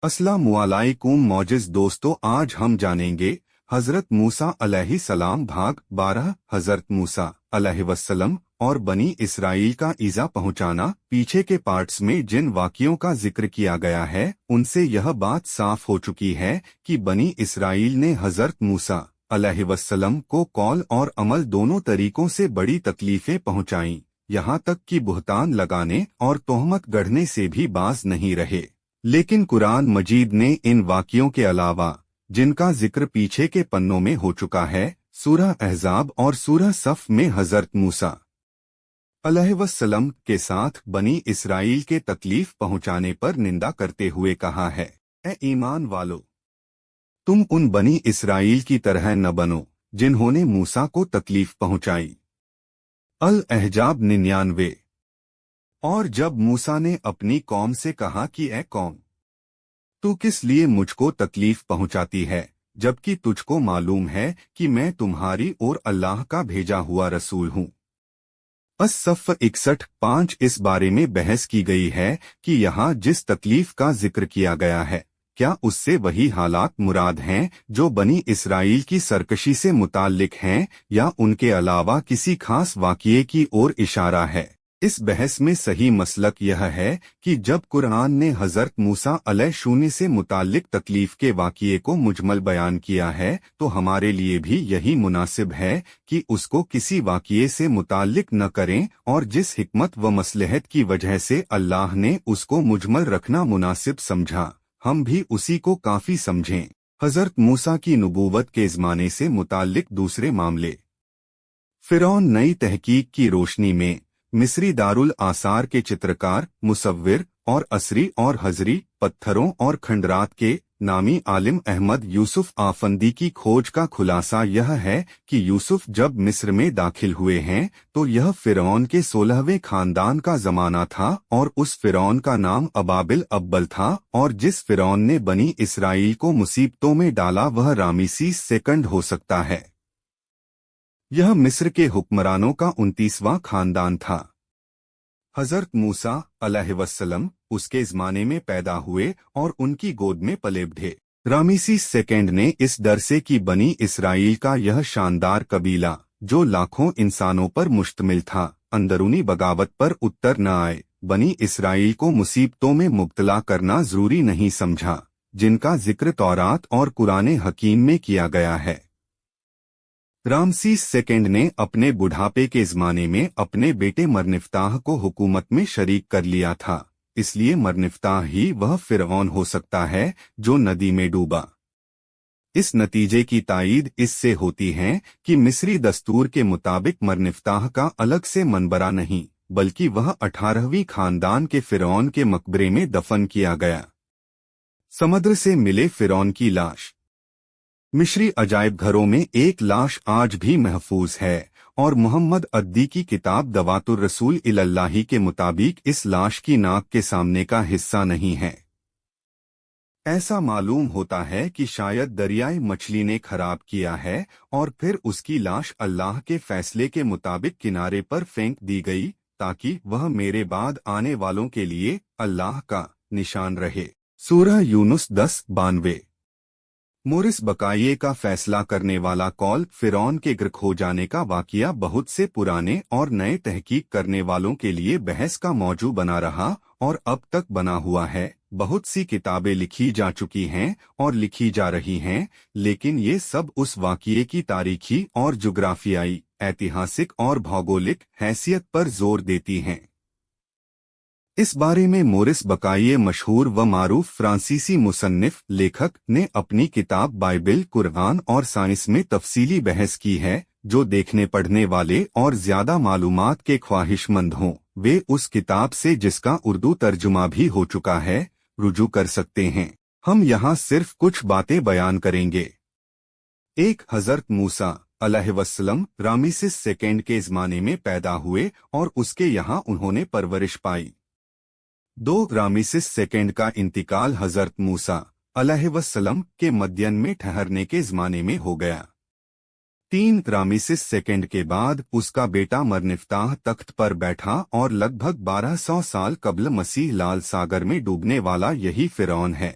अस्सलामुअलैकुम मौजिज़ दोस्तों, आज हम जानेंगे हज़रत मूसा अलैहिस्सलाम भाग 12। हज़रत मूसा अलैहिस्सलाम और बनी इसराइल का ईज़ा पहुंचाना। पीछे के पार्ट्स में जिन वाक़ियों का जिक्र किया गया है उनसे यह बात साफ हो चुकी है कि बनी इसराइल ने हज़रत मूसा अलैहिस्सलाम को कौल और अमल दोनों तरीकों से बड़ी तकलीफ़ें पहुंचाईं, यहाँ तक कि बुहतान लगाने और तोहमत गढ़ने से भी बाज नहीं रहे। लेकिन कुरान मजीद ने इन वाक़ियों के अलावा, जिनका जिक्र पीछे के पन्नों में हो चुका है, सूरह अहज़ाब और सूरह सफ में हज़रत मूसा अलैहिस्सलाम के साथ बनी इसराइल के तकलीफ पहुंचाने पर निंदा करते हुए कहा है, ए ईमान वालो, तुम उन बनी इसराइल की तरह न बनो जिन्होंने मूसा को तकलीफ पहुंचाई। अल अहज़ाब 99। और जब मूसा ने अपनी कौम से कहा कि ए कौम, तू किस लिए मुझको तकलीफ पहुंचाती है, जबकि तुझको मालूम है कि मैं तुम्हारी और अल्लाह का भेजा हुआ रसूल हूँ। अस-सफ़ 61-5 इस बारे में बहस की गई है कि यहाँ जिस तकलीफ का जिक्र किया गया है, क्या उससे वही हालात मुराद हैं जो बनी इसराइल की सरकशी से मुताल्लिक हैं, या उनके अलावा किसी खास वाक़िए की ओर इशारा है। इस बहस में सही मसलक यह है कि जब कुरान ने हज़रत मूसा अलैहिस्सलाम से मुताल्लिक तकलीफ के वाक़िए को मुजमल बयान किया है, तो हमारे लिए भी यही मुनासिब है कि उसको किसी वाक़िए से मुताल्लिक न करें, और जिस हिकमत व मसलहत की वजह से अल्लाह ने उसको मुजमल रखना मुनासिब समझा, हम भी उसी को काफ़ी समझें। हज़रत मूसा की नबूवत के ज़माने से मुताल्लिक दूसरे मामले। फ़िरौन नई तहकीक की रोशनी में मिस्री दारुल आसार के चित्रकार, मुसव्विर और असरी और हजरी पत्थरों और खंडरात के नामी आलिम अहमद यूसुफ आफंदी की खोज का खुलासा यह है कि यूसुफ जब मिस्र में दाखिल हुए हैं तो यह फ़िरौन के 16वें खानदान का ज़माना था, और उस फ़िरौन का नाम अबाबिल अब्बल था, और जिस फ़िरौन ने बनी इसराइल को मुसीबतों में डाला वह रामीसीस सेकंड हो सकता है। यह मिस्र के हुक्मरानों का 29वां खानदान था। हज़रत मूसा अलैहिस्सलाम उसके ज़माने में पैदा हुए और उनकी गोद में पले बढ़े। रामीसीस सेकंड ने इस डर से कि बनी इसराइल का यह शानदार कबीला, जो लाखों इंसानों पर मुश्तमिल था, अंदरूनी बगावत पर उत्तर न आए, बनी इसराइल को मुसीबतों में मुब्तला करना ज़रूरी नहीं समझा, जिनका जिक्र तौरात और कुरान हकीम में किया गया है। रामसीस सेकंड ने अपने बुढ़ापे के ज़माने में अपने बेटे मरनिफ्ताह को हुकूमत में शरीक कर लिया था, इसलिए मरनिफ्ताह ही वह फ़िरऔन हो सकता है जो नदी में डूबा। इस नतीजे की तायीद इससे होती है कि मिस्री दस्तूर के मुताबिक मरनिफ्ताह का अलग से मनबरा नहीं, बल्कि वह 18वीं खानदान के फ़िरऔन के मकबरे में दफन किया गया। समुद्र से मिले फ़िरऔन की लाश। मिस्री अजायब घरों में एक लाश आज भी महफूज है, और मोहम्मद अद्दी की किताब दवातुर रसूल इलल्लाही के मुताबिक इस लाश की नाक के सामने का हिस्सा नहीं है। ऐसा मालूम होता है कि शायद दरियाई मछली ने खराब किया है और फिर उसकी लाश अल्लाह के फैसले के मुताबिक किनारे पर फेंक दी गई, ताकि वह मेरे बाद आने वालों के लिए अल्लाह का निशान रहे। सूरह यूनुस 10-92। मोरिस बकाये का फैसला करने वाला कौल फ़िरौन के गर्क हो जाने का वाक़िया बहुत से पुराने और नए तहकीक करने वालों के लिए बहस का मौजू बना रहा और अब तक बना हुआ है। बहुत सी किताबें लिखी जा चुकी हैं और लिखी जा रही हैं, लेकिन ये सब उस वाक़िए की तारीखी और जुग्राफियाई, ऐतिहासिक और भौगोलिक हैसियत पर जोर देती हैं। इस बारे में मोरिस बकाये मशहूर व मारूफ फ्रांसीसी मुसन्निफ लेखक ने अपनी किताब बाइबिल, कुरान और साइंस में तफसीली बहस की है। जो देखने पढ़ने वाले और ज्यादा मालूमात के ख्वाहिशमंद हों, वे उस किताब से, जिसका उर्दू तर्जुमा भी हो चुका है, रुजू कर सकते हैं। हम यहाँ सिर्फ कुछ बातें बयान करेंगे। 1. हज़रत मूसा अलैहिस्सलाम रामीसिस सेकंड के ज़माने में पैदा हुए और उसके यहाँ उन्होंने परवरिश पाई। 2. रामीसिस सेकंड का इंतकाल हज़रत मूसा अलैहिस्सलाम के मद्यन में ठहरने के ज़माने में हो गया। 3. रामीसिस सेकंड के बाद उसका बेटा मरनिफ्ताह तख्त पर बैठा और लगभग 1200 साल कबल मसीह लाल सागर में डूबने वाला यही फ़िरौन है।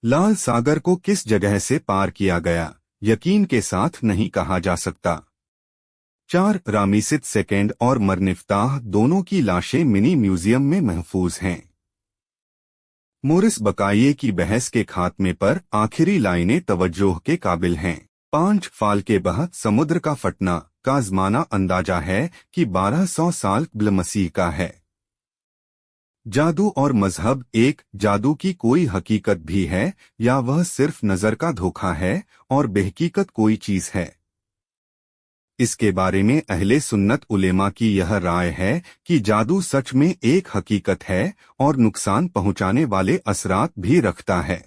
लाल सागर को किस जगह से पार किया गया, यकीन के साथ नहीं कहा जा सकता। 4 रामीसिस सेकेंड और मरनिफ्ताह दोनों की लाशें मिनी म्यूजियम में महफूज हैं। मोरिस बकाये की बहस के खात्मे पर आखिरी लाइनें तवज्जोह के काबिल हैं। 5 फाल के बह समुद्र का फटना का ज़माना अंदाजा है कि 1200 साल कबल मसीह का है। जादू और मजहब एक, जादू की कोई हकीकत भी है या वह सिर्फ नजर का धोखा है और बेहकीकत कोई चीज है। इसके बारे में अहले सुन्नत उलेमा की यह राय है कि जादू सच में एक हकीकत है और नुकसान पहुंचाने वाले असरात भी रखता है।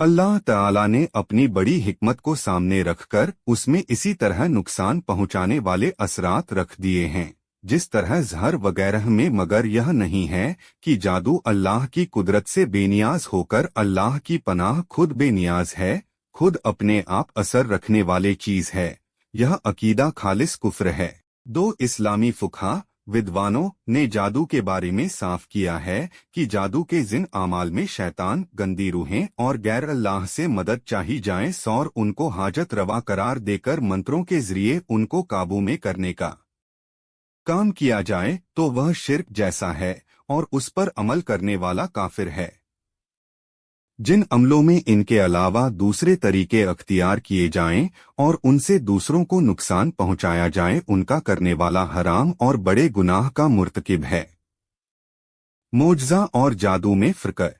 अल्लाह ताला ने अपनी बड़ी हिकमत को सामने रखकर उसमें इसी तरह नुकसान पहुंचाने वाले असरात रख दिए हैं जिस तरह जहर वगैरह में, मगर यह नहीं है कि जादू अल्लाह की कुदरत से बेनियाज होकर अल्लाह की पनाह खुद बेनियाज है, खुद अपने आप असर रखने वाले चीज है। यह अकीदा खालिस कुफ्र है। 2 इस्लामी फुकहा विद्वानों ने जादू के बारे में साफ किया है कि जादू के जिन आमाल में शैतान, गंदी रूहें और गैर अल्लाह से मदद चाही जाए और उनको हाजत रवा करार देकर मंत्रों के जरिए उनको काबू में करने का काम किया जाए तो वह शिर्क जैसा है और उस पर अमल करने वाला काफिर है। जिन अमलों में इनके अलावा दूसरे तरीके अख्तियार किए जाएं और उनसे दूसरों को नुकसान पहुंचाया जाए उनका करने वाला हराम और बड़े गुनाह का मुर्तकिब है। मोजज़ा और जादू में फ़र्क।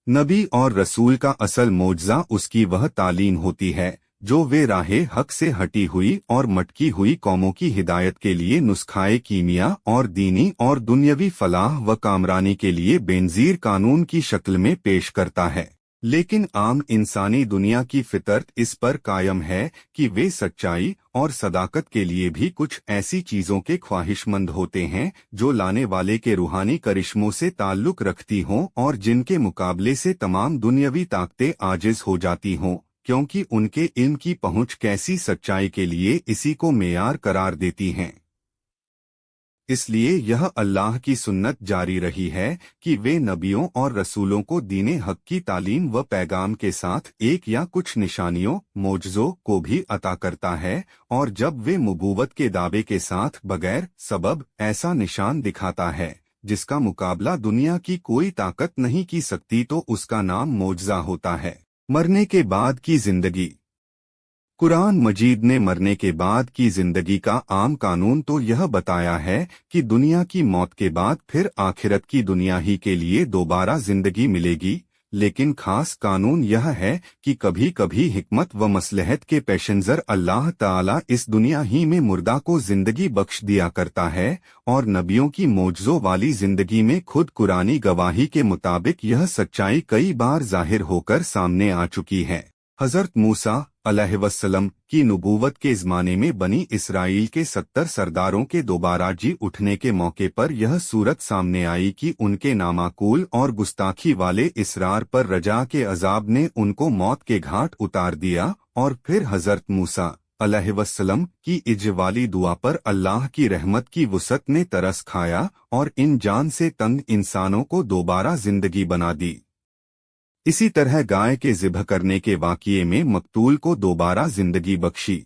नबी और रसूल का असल मोजज़ा उसकी वह तालीम होती है जो वे राहे हक से हटी हुई और मटकी हुई कौमों की हिदायत के लिए नुस्खाए कीमिया और दीनी और दुनियावी फलाह व कामरानी के लिए बेनज़ीर कानून की शक्ल में पेश करता है। लेकिन आम इंसानी दुनिया की फितरत इस पर कायम है कि वे सच्चाई और सदाकत के लिए भी कुछ ऐसी चीज़ों के ख्वाहिशमंद होते हैं जो लाने वाले के रूहानी करिश्मों से ताल्लुक रखती हों और जिनके मुकाबले से तमाम दुनियावी ताकतें आजिज हो जाती हों, क्योंकि उनके इल्म की पहुंच कैसी सच्चाई के लिए इसी को मेयार करार देती हैं। इसलिए यह अल्लाह की सुन्नत जारी रही है कि वे नबियों और रसूलों को दीने हक की तालीम व पैगाम के साथ एक या कुछ निशानियों, मोजज़ों को भी अता करता है, और जब वे नबूवत के दावे के साथ बगैर सबब ऐसा निशान दिखाता है जिसका मुकाबला दुनिया की कोई ताकत नहीं की सकती तो उसका नाम मोजज़ा होता है। मरने के बाद की जिंदगी। कुरान मजीद ने मरने के बाद की जिंदगी का आम कानून तो यह बताया है कि दुनिया की मौत के बाद फिर आखिरत की दुनिया ही के लिए दोबारा जिंदगी मिलेगी, लेकिन खास कानून यह है कि कभी कभी हिकमत व मसलहत के पेशेंजर अल्लाह ताला इस दुनिया ही में मुर्दा को जिंदगी बख्श दिया करता है, और नबियों की मोजज़ों वाली जिंदगी में खुद कुरानी गवाही के मुताबिक यह सच्चाई कई बार जाहिर होकर सामने आ चुकी है। हज़रत मूसा अलैहिस्सलाम की नबूवत के ज़माने में बनी इसराइल के 70 सरदारों के दोबारा जी उठने के मौके पर यह सूरत सामने आई कि उनके नामाकूल और गुस्ताखी वाले इसरार पर रजा के अजाब ने उनको मौत के घाट उतार दिया, और फिर हज़रत मूसा अलैहिस्सलाम की इज्वाली दुआ पर अल्लाह की रहमत की वुसअत ने तरस खाया और इन जान से तंग इंसानों को दोबारा जिंदगी बना दी। इसी तरह गाय के ज़िब्ह करने के वाक़ये में मकतूल को दोबारा जिंदगी बख्शी।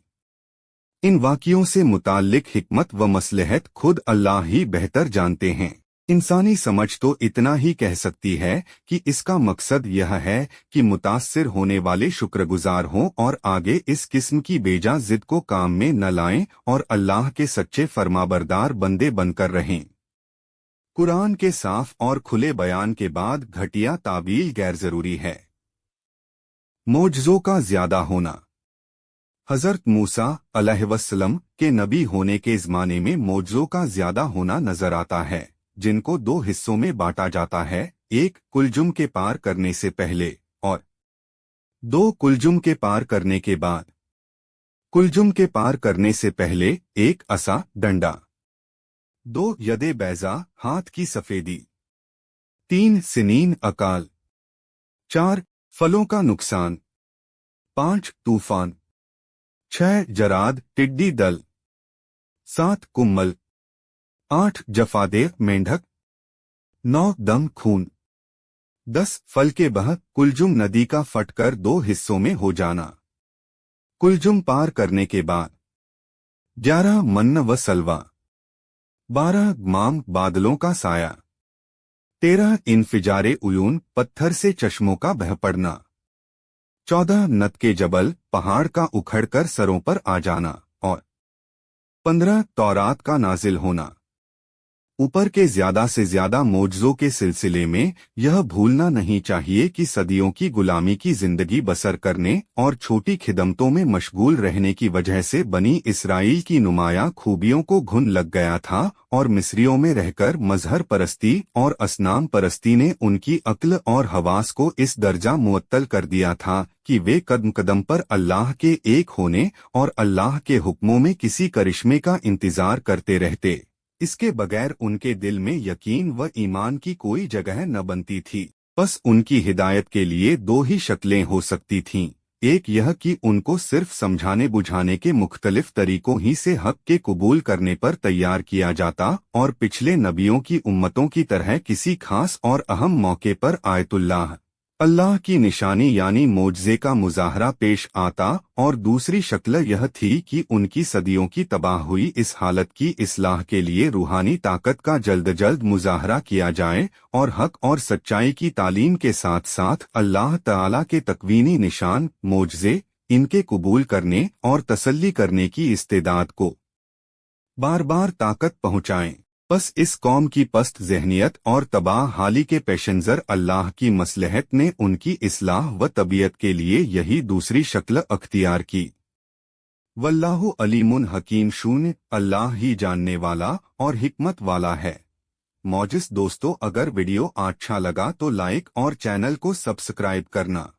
इन वाक़ियों से मुताल्लिक हिकमत व मसलहत खुद अल्लाह ही बेहतर जानते हैं। इंसानी समझ तो इतना ही कह सकती है कि इसका मकसद यह है कि मुतासिर होने वाले शुक्रगुजार हों और आगे इस किस्म की बेजा जिद को काम में न लाएं और अल्लाह के सच्चे फरमाबरदार बंदे बनकर रहें। कुरान के साफ और खुले बयान के बाद घटिया तावील गैर जरूरी है। मोजज़ों का ज्यादा होना। हज़रत मूसा अलैहिस्सलाम के नबी होने के ज़माने में मोजज़ों का ज्यादा होना नजर आता है, जिनको 2 हिस्सों में बांटा जाता है, एक कुलजुम के पार करने से पहले और 2 कुलजुम के पार करने के बाद। कुलजुम के पार करने से पहले 1 असा डंडा, 2 यदे बैजा हाथ की सफेदी, 3 सिनीन अकाल, 4 फलों का नुकसान, 5 तूफान, 6 जराद टिड्डी दल, 7 कुम्मल, 8 जफादेह मेंढक, 9 दम खून, 10 फल के बह कुलजुम नदी का फटकर 2 हिस्सों में हो जाना। कुलजुम पार करने के बाद 11 मन्न व सलवा। 12 गमाम बादलों का साया। 13 इनफिजारे उयून पत्थर से चश्मों का बह पड़ना। 14 नद के जबल पहाड़ का उखड़कर सरों पर आ जाना। और 15 तौरात का नाजिल होना। ऊपर के ज्यादा से ज्यादा मोजज़ों के सिलसिले में यह भूलना नहीं चाहिए कि सदियों की गुलामी की जिंदगी बसर करने और छोटी खिदमतों में मशगूल रहने की वजह से बनी इसराइल की नुमाया खूबियों को घुन लग गया था और मिस्रियों में रहकर मजहर परस्ती और असनाम परस्ती ने उनकी अक्ल और हवास को इस दर्जा मुअत्तल कर दिया था कि वे कदम कदम पर अल्लाह के एक होने और अल्लाह के हुक्मों में किसी करिश्मे का इंतजार करते रहते। इसके बगैर उनके दिल में यकीन व ईमान की कोई जगह न बनती थी। बस उनकी हिदायत के लिए 2 ही शक्लें हो सकती थीं। एक यह कि उनको सिर्फ समझाने बुझाने के मुख्तलिफ तरीकों ही से हक के कबूल करने पर तैयार किया जाता और पिछले नबियों की उम्मतों की तरह किसी खास और अहम मौके पर आयतुल्लाह अल्लाह की निशानी यानी मोजज़े का मुजाहरा पेश आता, और दूसरी शक्ल यह थी कि उनकी सदियों की तबाह हुई इस हालत की इस्लाह के लिए रूहानी ताकत का जल्द जल्द मुजाहरा किया जाए और हक और सच्चाई की तालीम के साथ साथ अल्लाह ताला के तकवीनी निशान मोजज़े इनके कबूल करने और तसल्ली करने की इस्तेदाद को बार बार ताकत पहुँचाएं। बस इस कौम की पस्त ज़हनियत और तबाह हाली के पेशेंजर अल्लाह की मसलहत ने उनकी इस्लाह व तबीयत के लिए यही दूसरी शक्ल अख्तियार की। वल्लाहु अलीमुन हकीम शून्य, अल्लाह ही जानने वाला और हिकमत वाला है। मौजिस दोस्तों, अगर वीडियो अच्छा लगा तो लाइक और चैनल को सब्सक्राइब करना।